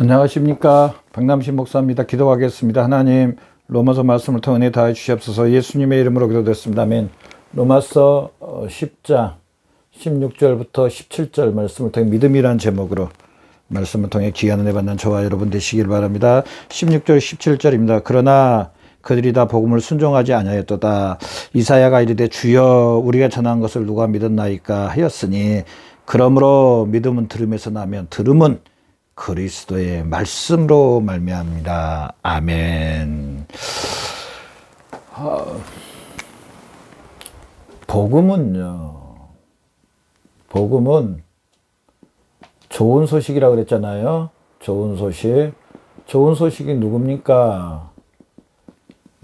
안녕하십니까, 박남신 목사입니다. 기도하겠습니다. 하나님, 로마서 말씀을 통해 은혜 다해 주시옵소서. 예수님의 이름으로 기도드렸습니다. 아멘. 로마서 10장 16절부터 17절 말씀을 통해 믿음이란 제목으로 말씀을 통해 귀한 은혜 받는 저와 여러분 되시길 바랍니다. 16절 17절입니다. 그러나 그들이 다 복음을 순종하지 아니하였도다. 이사야가 이르되 주여 우리가 전한 것을 누가 믿었나이까 하였으니 그러므로 믿음은 들음에서 나면 들음은 그리스도의 말씀으로 말미암니다. 아멘. 복음은 좋은 소식이라고 그랬잖아요. 좋은 소식. 좋은 소식이 누굽니까?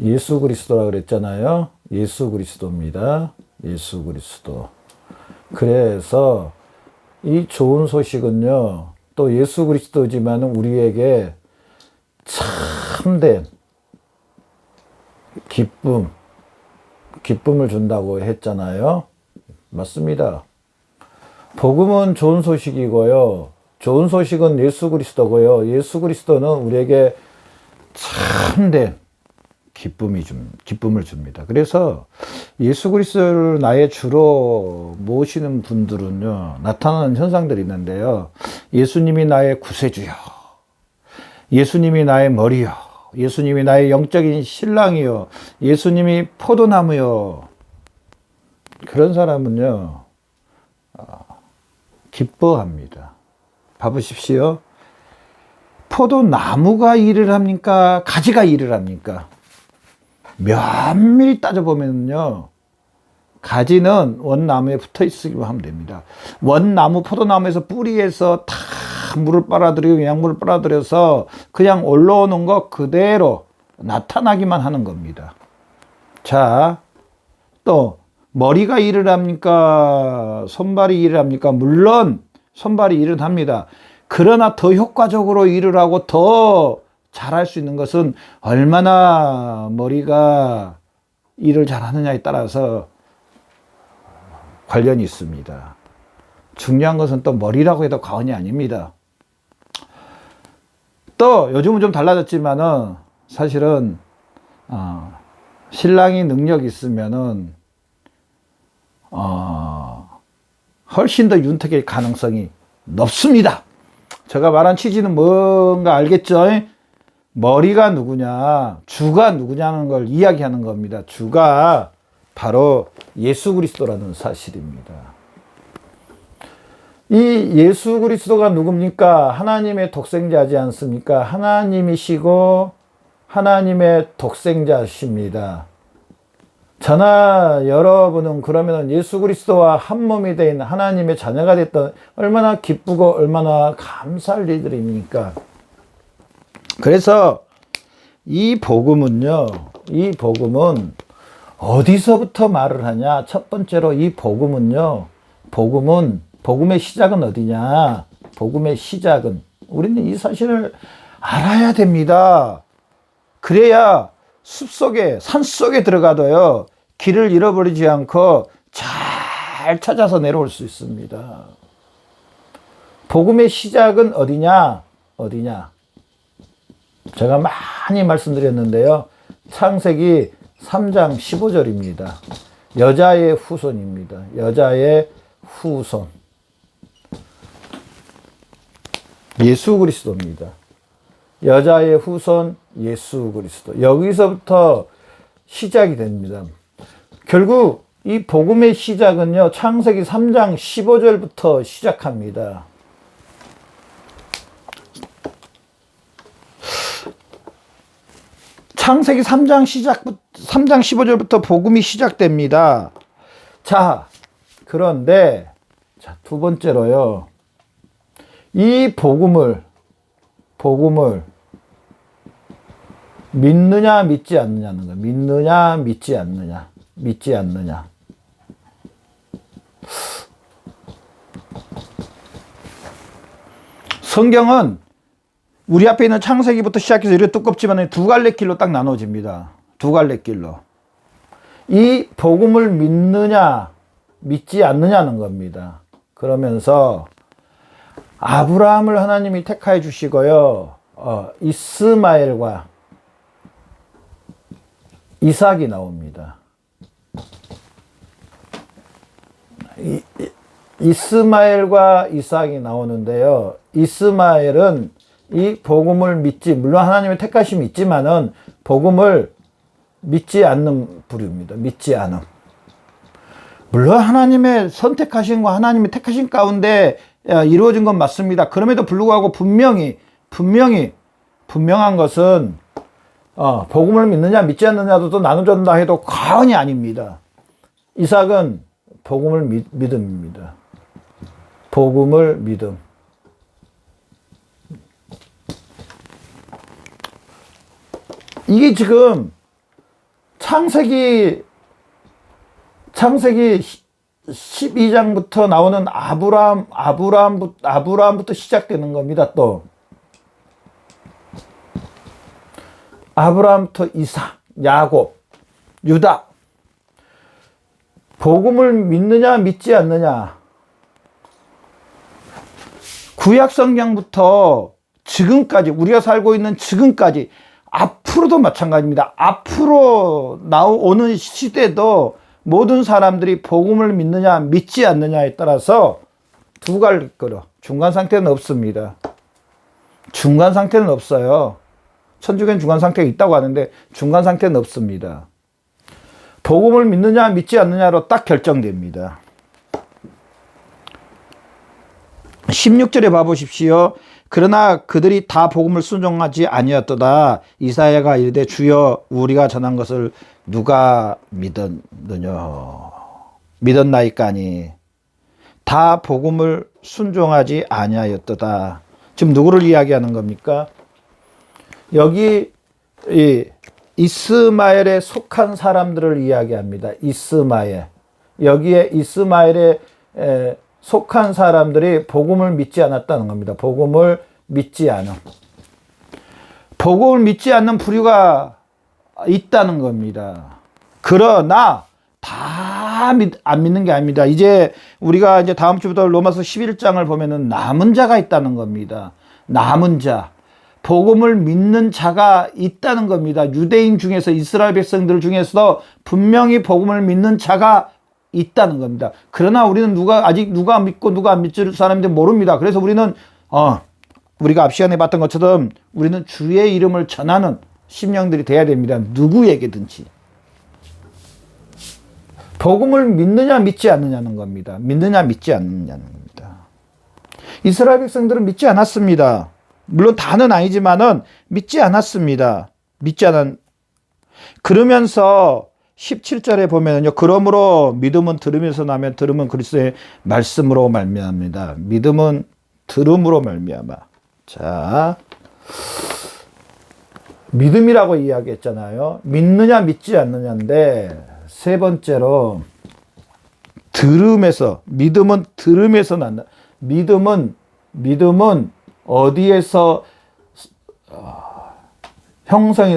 예수 그리스도라고 그랬잖아요. 예수 그리스도입니다. 예수 그리스도. 그래서 이 좋은 소식은요, 또 예수 그리스도지만 우리에게 참된 기쁨을 준다고 했잖아요. 맞습니다. 복음은 좋은 소식이고요. 좋은 소식은 예수 그리스도고요. 예수 그리스도는 우리에게 참된 기쁨을 줍니다. 그래서 예수 그리스도를 나의 주로 모시는 분들은요, 나타나는 현상들이 있는데요. 예수님이 나의 구세주요. 예수님이 나의 머리요. 예수님이 나의 영적인 신랑이요. 예수님이 포도나무요. 그런 사람은요, 기뻐합니다. 봐보십시오. 포도나무가 일을 합니까? 가지가 일을 합니까? 면밀히 따져보면요, 가지는 원나무에 붙어 있으기만 하면 됩니다. 원나무, 포도나무에서 뿌리에서 다 물을 빨아들이고 영양분을 빨아들여서 그냥 올라오는 거 그대로 나타나기만 하는 겁니다. 자, 또 머리가 일을 합니까? 손발이 일을 합니까? 물론 손발이 일은 합니다. 그러나 더 효과적으로 일을 하고 더 잘할 수 있는 것은 얼마나 머리가 일을 잘하느냐에 따라서 관련이 있습니다. 중요한 것은 또 머리라고 해도 과언이 아닙니다. 또 요즘은 좀 달라졌지만은 사실은 신랑이 능력이 있으면은 훨씬 더 윤택일 가능성이 높습니다. 제가 말한 취지는 뭔가 알겠죠? 머리가 누구냐, 주가 누구냐는 걸 이야기하는 겁니다. 주가 바로 예수 그리스도라는 사실입니다. 이 예수 그리스도가 누굽니까? 하나님의 독생자지 않습니까? 하나님이시고 하나님의 독생자십니다. 저나 여러분은 그러면 예수 그리스도와 한 몸이 된 하나님의 자녀가 됐던 얼마나 기쁘고 얼마나 감사할 일들입니까? 그래서 이 복음은 어디서부터 말을 하냐? 첫 번째로 이 복음의 시작은 어디냐? 복음의 시작은 우리는 이 사실을 알아야 됩니다. 그래야 숲속에, 산속에 들어가도요, 길을 잃어버리지 않고 잘 찾아서 내려올 수 있습니다. 복음의 시작은 어디냐? 제가 많이 말씀드렸는데요. 창세기 3장 15절입니다. 여자의 후손입니다. 여자의 후손. 예수 그리스도입니다. 여자의 후손 예수 그리스도. 여기서부터 시작이 됩니다. 결국 이 복음의 시작은요, 창세기 3장 15절부터 시작합니다. 창세기 3장 15절부터 복음이 시작됩니다. 자, 그런데 두 번째로요, 이 복음을 믿느냐 믿지 않느냐는 거예요. 믿느냐 믿지 않느냐. 성경은 우리 앞에 있는 창세기부터 시작해서 이렇게 두껍지만 두 갈래 길로 딱 나눠집니다. 두 갈래 길로. 이 복음을 믿느냐 믿지 않느냐는 겁니다. 그러면서 아브라함을 하나님이 택하여 주시고요. 이스마엘과 이삭이 나옵니다. 이스마엘과 이삭이 나오는데요. 이스마엘은 이 복음을 물론 하나님의 택하심이 있지만은 복음을 믿지 않는 부류입니다. 믿지 않음. 물론 하나님의 선택하신 거, 하나님의 택하신 가운데 이루어진 건 맞습니다. 그럼에도 불구하고 분명한 것은 복음을 믿느냐 믿지 않느냐도 또 나눠준다 해도 과언이 아닙니다. 이삭은 복음을 믿음입니다. 복음을 믿음. 이게 지금 창세기 12장부터 나오는 아브라함부터 시작되는 겁니다. 또 아브라함부터 이삭, 야곱, 유다. 복음을 믿느냐 믿지 않느냐. 구약 성경부터 지금까지, 우리가 살고 있는 지금까지, 앞으로도 마찬가지입니다. 앞으로 오는 시대도 모든 사람들이 복음을 믿느냐 믿지 않느냐에 따라서 두 갈릴 거로, 중간 상태는 없습니다. 중간 상태는 없어요. 천주교는 중간 상태가 있다고 하는데 중간 상태는 없습니다. 복음을 믿느냐 믿지 않느냐로 딱 결정됩니다. 16절에 봐보십시오. 그러나 그들이 다 복음을 순종하지 아니었도다. 이사야가 이르되 주여 우리가 전한 것을 누가 믿었느냐. 믿었나이까니 다 복음을 순종하지 아니하였도다. 지금 누구를 이야기하는 겁니까? 여기 이스마엘에 속한 사람들을 이야기합니다. 이스마엘. 여기에 이스마엘에 속한 사람들이 복음을 믿지 않았다는 겁니다. 복음을 믿지 않음. 복음을 믿지 않는 부류가 있다는 겁니다. 그러나 다 안 믿는 게 아닙니다. 이제 우리가 이제 다음 주부터 로마서 11장을 보면은 남은 자가 있다는 겁니다. 남은 자. 복음을 믿는 자가 있다는 겁니다. 유대인 중에서, 이스라엘 백성들 중에서도 분명히 복음을 믿는 자가 있다는 겁니다. 그러나 우리는 아직 누가 믿고 누가 안 믿을 사람인지 모릅니다. 그래서 우리는 우리가 앞 시간에 봤던 것처럼 우리는 주의 이름을 전하는 심령들이 돼야 됩니다. 누구에게든지. 복음을 믿느냐 믿지 않느냐는 겁니다. 믿느냐 믿지 않느냐는 겁니다. 이스라엘 백성들은 믿지 않았습니다. 물론 다는 아니지만은 믿지 않았습니다. 그러면서 17절에 보면요. 그러므로 믿음은 들으면서 나면 들음은 그리스도의 말씀으로 말미암니다. 믿음은 들음으로 말미암아. 자, 믿음이라고 이야기했잖아요. 믿느냐 믿지 않느냐인데 세 번째로 들음에서, 믿음은 들음에서 난다. 믿음은 어디에서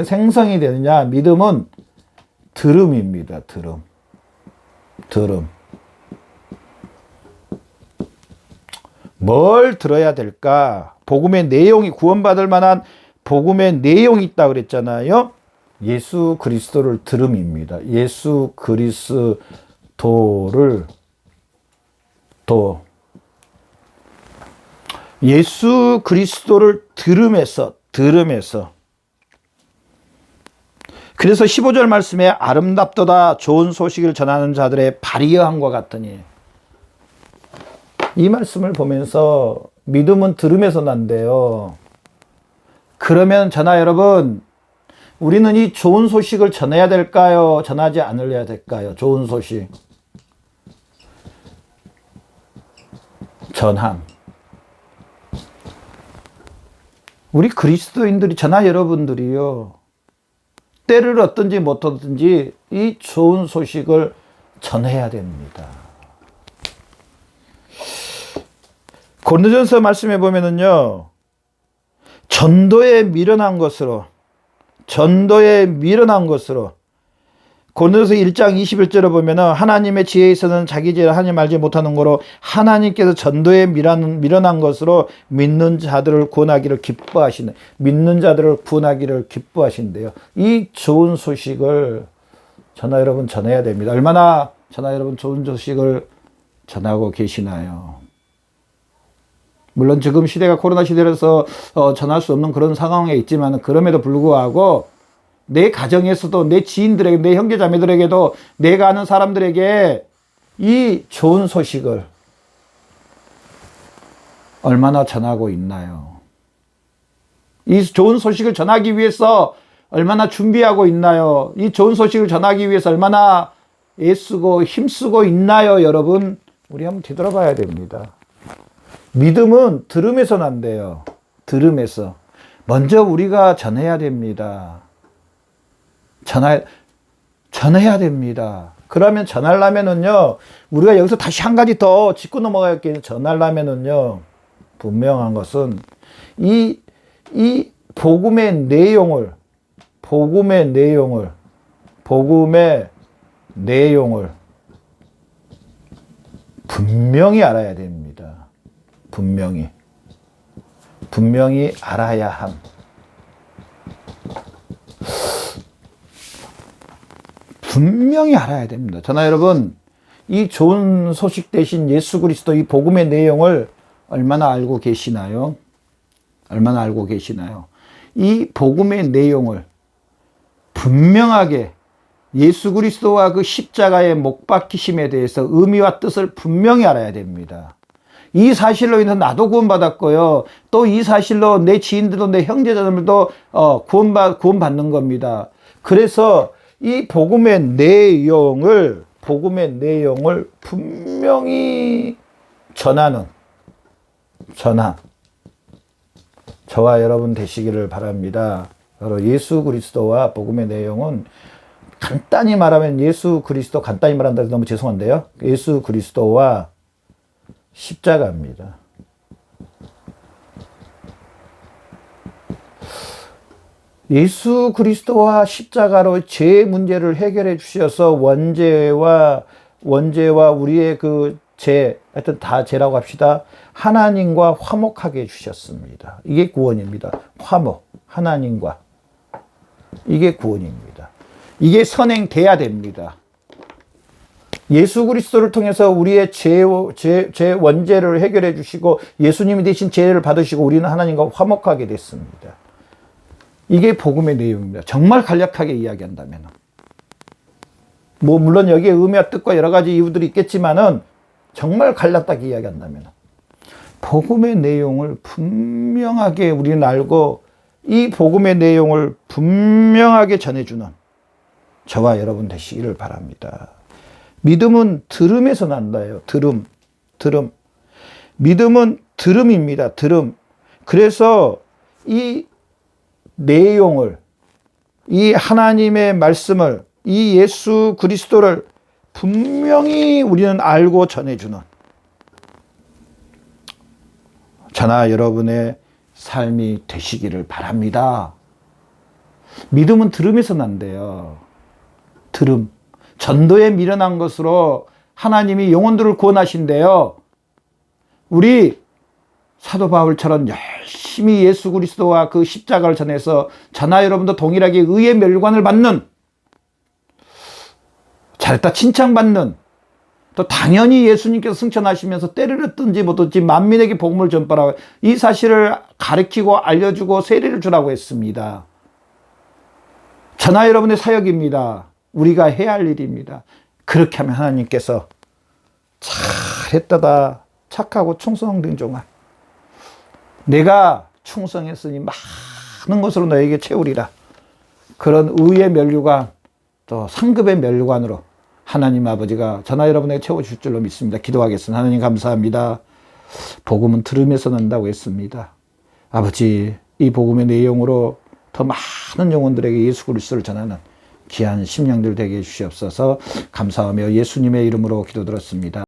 생성이 되느냐? 믿음은 들음입니다. 들음. 뭘 들어야 될까? 복음의 내용이, 구원받을 만한 복음의 내용이 있다고 그랬잖아요. 예수 그리스도를 들음입니다. 예수 그리스도를 예수 그리스도를 들음에서. 그래서 15절 말씀에 아름답도다 좋은 소식을 전하는 자들의 발이여함과 같으니, 이 말씀을 보면서 믿음은 들음에서 난대요. 그러면 저나 여러분, 우리는 이 좋은 소식을 전해야 될까요? 전하지 않으려야 될까요? 좋은 소식. 전함. 우리 그리스도인들이, 저나 여러분들이요, 때를 얻든지 못 얻든지 이 좋은 소식을 전해야 됩니다. 고린도전서 말씀해 보면은요, 전도에 미련한 것으로 고린도서 1장 21절에 보면은 하나님의 지혜에 있어서는 자기 지혜를 하나님 알지 못하는 거로 하나님께서 전도에 미련한 것으로 믿는 자들을 구원하기를 기뻐하시는, 믿는 자들을 구원하기를 기뻐하신대요. 이 좋은 소식을 전하 여러분 전해야 됩니다. 얼마나 전하 여러분 좋은 소식을 전하고 계시나요? 물론 지금 시대가 코로나 시대라서 전할 수 없는 그런 상황에 있지만 그럼에도 불구하고 내 가정에서도 내 지인들에게, 내 형제자매들에게도, 내가 아는 사람들에게 이 좋은 소식을 얼마나 전하고 있나요? 이 좋은 소식을 전하기 위해서 얼마나 준비하고 있나요? 이 좋은 소식을 전하기 위해서 얼마나 애쓰고 힘쓰고 있나요, 여러분? 우리 한번 되돌아봐야 됩니다. 믿음은 들음에서 난대요. 들음에서. 먼저 우리가 전해야 됩니다. 전해야 됩니다. 그러면 전하려면은요, 우리가 여기서 다시 한 가지 더 짚고 넘어갈 게, 전하려면은요, 분명한 것은 이 복음의 내용을 분명히 알아야 됩니다. 분명히 알아야 함. 분명히 알아야 됩니다. 전하 여러분, 이 좋은 소식 대신 예수 그리스도 이 복음의 내용을 얼마나 알고 계시나요? 얼마나 알고 계시나요? 이 복음의 내용을 분명하게 예수 그리스도와 그 십자가의 못 박히심에 대해서 의미와 뜻을 분명히 알아야 됩니다. 이 사실로 인해서 나도 구원받았고요. 또 이 사실로 내 지인들도, 내 형제자들도 구원받는 겁니다. 그래서 이 복음의 내용을 분명히 전하, 저와 여러분 되시기를 바랍니다. 바로 예수 그리스도와 복음의 내용은 간단히 말하면 간단히 말한다 해서 너무 죄송한데요. 예수 그리스도와 십자가입니다. 예수 그리스도와 십자가로 죄 문제를 해결해 주셔서 원죄와 우리의 그 죄, 하여튼 다 죄라고 합시다. 하나님과 화목하게 해주셨습니다. 이게 구원입니다. 화목, 하나님과. 이게 구원입니다. 이게 선행돼야 됩니다. 예수 그리스도를 통해서 우리의 죄 원죄를 해결해 주시고 예수님이 대신 죄를 받으시고 우리는 하나님과 화목하게 됐습니다. 이게 복음의 내용입니다. 정말 간략하게 이야기한다면. 물론 여기에 의미와 뜻과 여러 가지 이유들이 있겠지만은 정말 간략하게 이야기한다면. 복음의 내용을 분명하게 우리는 알고 이 복음의 내용을 분명하게 전해주는 저와 여러분 되시기를 바랍니다. 믿음은 들음에서 난다요. 들음. 믿음은 들음입니다. 들음. 그래서 이 내용을, 이 하나님의 말씀을, 이 예수 그리스도를 분명히 우리는 알고 전해주는 저나 여러분의 삶이 되시기를 바랍니다. 믿음은 들음에서 난대요. 들음. 전도에 미련한 것으로 하나님이 영혼들을 구원하신대요. 우리 사도 바울처럼 열심히 예수 그리스도와 그 십자가를 전해서 저나 여러분도 동일하게 의의 멸관을 받는, 잘했다 칭찬받는, 또 당연히 예수님께서 승천하시면서 때를 얻든지 못든지 만민에게 복음을 전파하고 이 사실을 가르치고 알려주고 세례를 주라고 했습니다. 저나 여러분의 사역입니다. 우리가 해야 할 일입니다. 그렇게 하면 하나님께서 잘했다다 착하고 충성된 종아, 내가 충성했으니 많은 것으로 너에게 채우리라. 그런 의의 면류관, 또 상급의 면류관으로 하나님 아버지가 저나 여러분에게 채워주실 줄로 믿습니다. 기도하겠습니다. 하나님 감사합니다. 복음은 들음에서 난다고 했습니다. 아버지, 이 복음의 내용으로 더 많은 영혼들에게 예수 그리스도를 전하는 귀한 심령들 되게 해주시옵소서. 감사하며 예수님의 이름으로 기도드렸습니다.